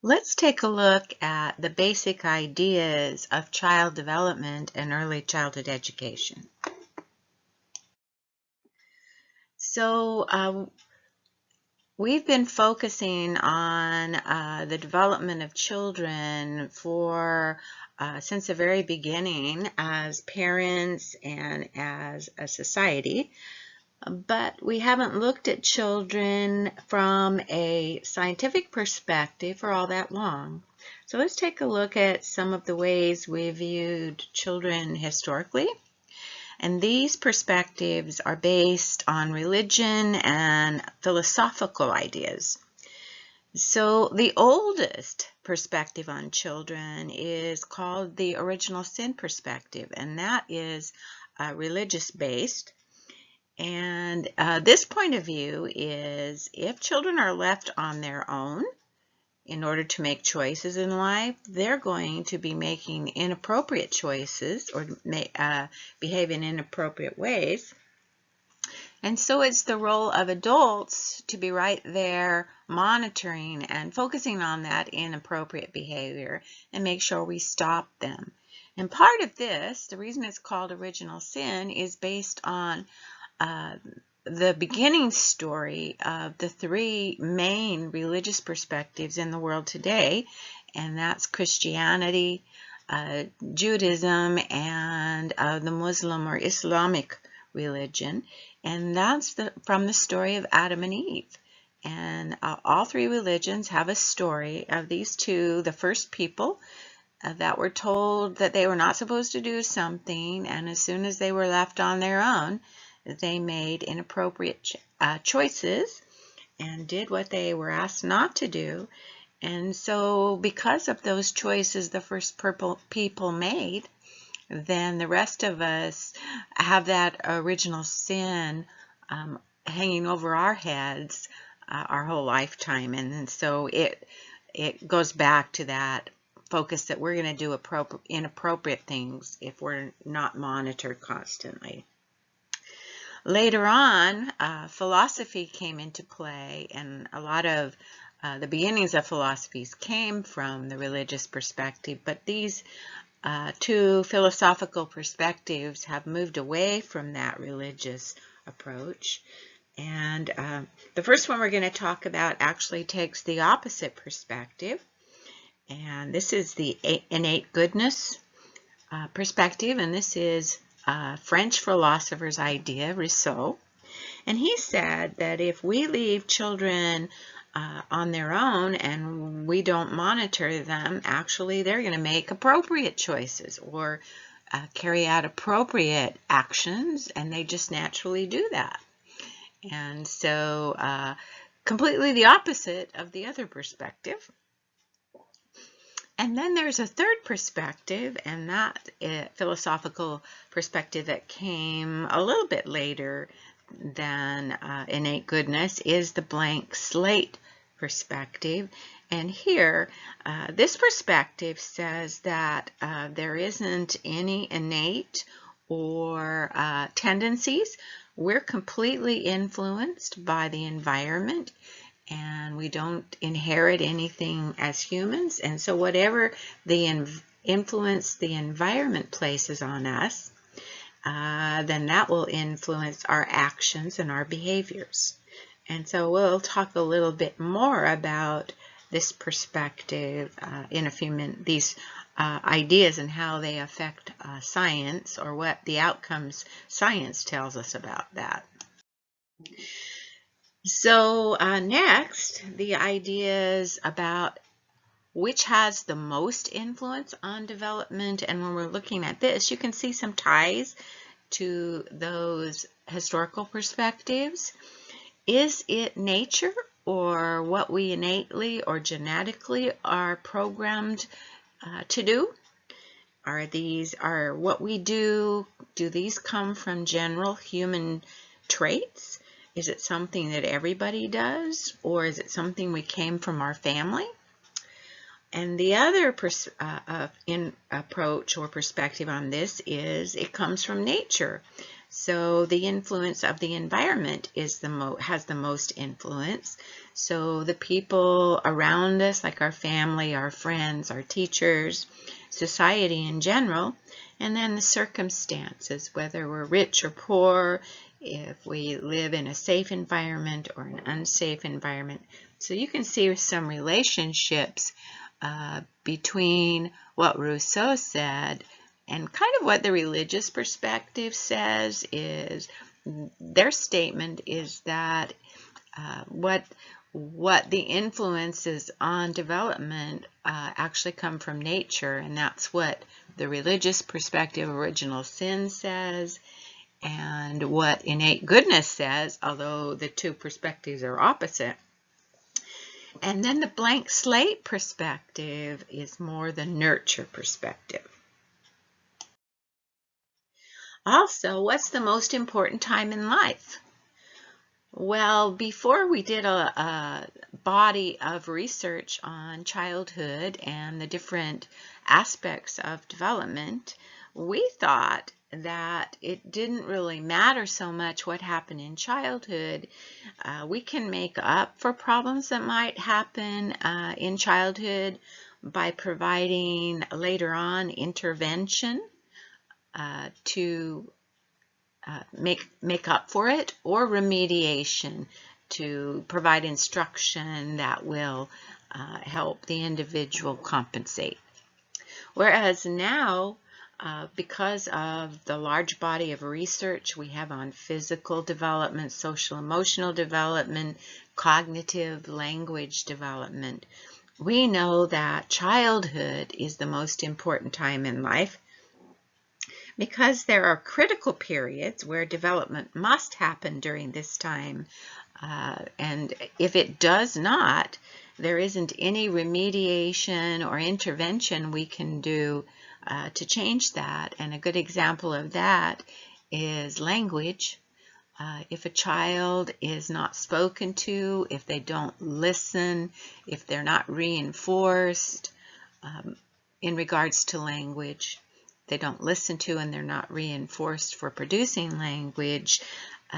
Let's take a look at the basic ideas of child development and early childhood education. So we've been focusing on the development of children for since the very beginning as parents and as a society. But we haven't looked at children from a scientific perspective for all that long. So let's take a look at some of the ways we viewed children historically. And these perspectives are based on religion and philosophical ideas. So the oldest perspective on children is called the original sin perspective, and that is religious based. And this point of view is if children are left on their own in order to make choices in life, they're going to be making inappropriate choices or behave in inappropriate ways. And so it's the role of adults to be right there monitoring and focusing on that inappropriate behavior and make sure we stop them. And part of this, the reason it's called original sin, is based on the beginning story of the three main religious perspectives in the world today, and that's Christianity, Judaism, and the Muslim or Islamic religion. And that's from the story of Adam and Eve. And all three religions have a story of these two, the first people that were told that they were not supposed to do something, and as soon as they were left on their own, they made inappropriate choices and did what they were asked not to do. And so because of those choices the first people made, then the rest of us have that original sin hanging over our heads our whole lifetime. And so it goes back to that focus that we're going to do inappropriate things if we're not monitored constantly. Later on, philosophy came into play, and a lot of the beginnings of philosophies came from the religious perspective, but these two philosophical perspectives have moved away from that religious approach. And the first one we're going to talk about actually takes the opposite perspective, and this is the innate goodness perspective, and this is French philosopher's idea, Rousseau. And he said that if we leave children on their own and we don't monitor them, actually they're going to make appropriate choices or carry out appropriate actions, and they just naturally do that. And so completely the opposite of the other perspective. And then there's a third perspective, and that philosophical perspective that came a little bit later than innate goodness is the blank slate perspective. And here, this perspective says that there isn't any innate or tendencies. We're completely influenced by the environment, and we don't inherit anything as humans. And so whatever the influence the environment places on us, then that will influence our actions and our behaviors. And so we'll talk a little bit more about this perspective in a few minutes, these ideas and how they affect science, or what the outcomes science tells us about that. So next, the ideas about which has the most influence on development. And when we're looking at this, you can see some ties to those historical perspectives. Is it nature or what we innately or genetically are programmed to do? Are what we do these come from general human traits? Is it something that everybody does, or is it something we came from our family? And the other approach or perspective on this is it comes from nature. So the influence of the environment is has the most influence. So the people around us, like our family, our friends, our teachers, society in general, and then the circumstances, whether we're rich or poor, if we live in a safe environment or an unsafe environment. So you can see some relationships between what Rousseau said and kind of what the religious perspective says. Is their statement is that what the influences on development actually come from nature, and that's what the religious perspective, original sin, says, and what innate goodness says, although the two perspectives are opposite. And then the blank slate perspective is more the nurture perspective. Also, what's the most important time in life? Well, before we did a body of research on childhood and the different aspects of development, we thought that it didn't really matter so much what happened in childhood. We can make up for problems that might happen in childhood by providing later on intervention to make up for it, or remediation to provide instruction that will help the individual compensate. Whereas now, because of the large body of research we have on physical development, social emotional development, cognitive language development, we know that childhood is the most important time in life, because there are critical periods where development must happen during this time. And if it does not, there isn't any remediation or intervention we can do to change that. And a good example of that is language. If a child is not spoken to, if they don't listen, if they're not reinforced in regards to language, they don't listen to and they're not reinforced for producing language,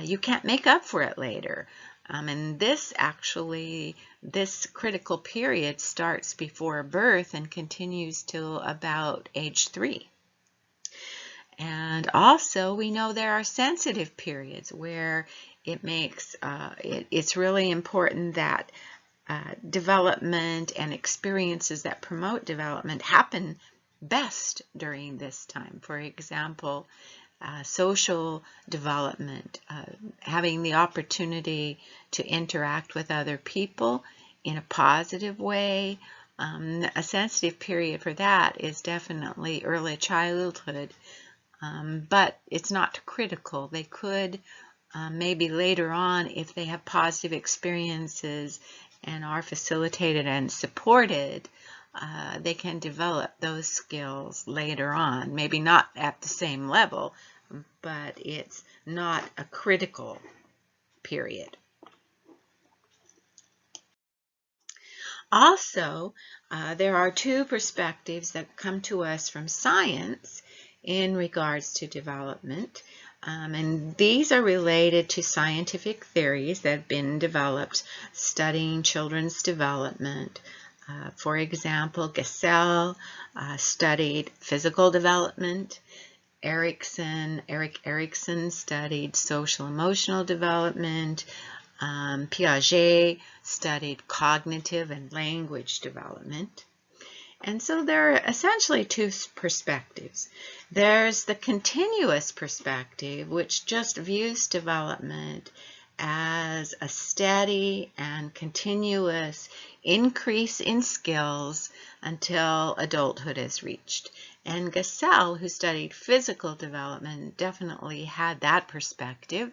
you can't make up for it later. And this critical period starts before birth and continues till about age 3. And also we know there are sensitive periods where it's really important that development and experiences that promote development happen best during this time. For example, social development, having the opportunity to interact with other people in a positive way. A sensitive period for that is definitely early childhood, but it's not critical. They could maybe later on, if they have positive experiences and are facilitated and supported, they can develop those skills later on. Maybe not at the same level, but it's not a critical period. Also, there are two perspectives that come to us from science in regards to development. And these are related to scientific theories that have been developed studying children's development. For example, Gesell studied physical development. Erik Erikson studied social emotional development. Piaget studied cognitive and language development. And so there are essentially two perspectives. There's the continuous perspective, which just views development as a steady and continuous increase in skills until adulthood is reached. And Gesell, who studied physical development, definitely had that perspective.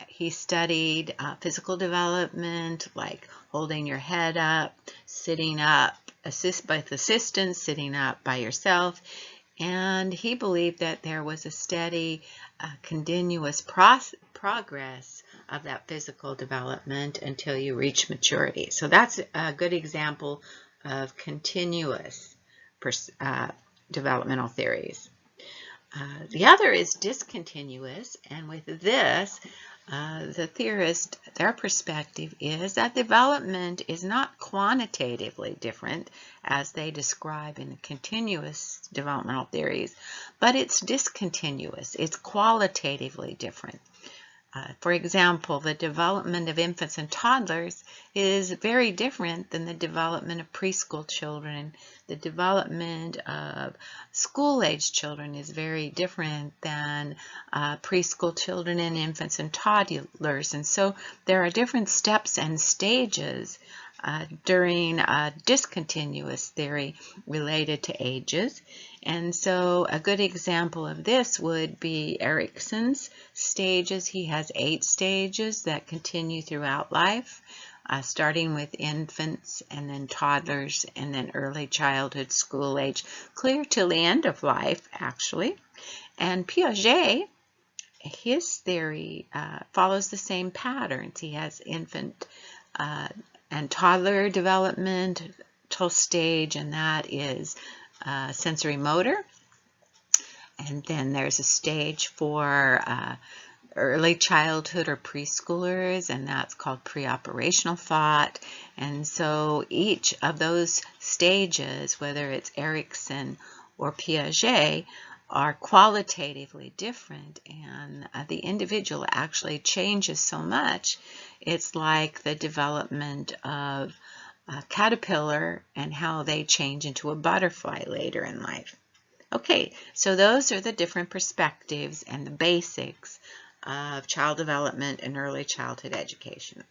He studied physical development, like holding your head up, sitting up, with assistance, sitting up by yourself. And he believed that there was a steady, continuous progress of that physical development until you reach maturity. So that's a good example of continuous developmental theories. The other is discontinuous, and with this, the theorist, their perspective is that development is not quantitatively different as they describe in the continuous developmental theories, but it's discontinuous. It's qualitatively different. For example, the development of infants and toddlers is very different than the development of preschool children. The development of school-age children is very different than preschool children and infants and toddlers. And so there are different steps and stages during discontinuous theory related to ages. And so a good example of this would be Erikson's stages. He has 8 stages that continue throughout life, starting with infants and then toddlers and then early childhood, school age, clear till the end of life, actually. And Piaget, his theory follows the same patterns. He has infant and toddler developmental stage, and that is sensory motor. And then there's a stage for early childhood or preschoolers, and that's called preoperational thought. And so each of those stages, whether it's Erikson or Piaget, are qualitatively different, and the individual actually changes so much. It's like the development of a caterpillar and how they change into a butterfly later in life. Okay, so those are the different perspectives and the basics of child development and early childhood education.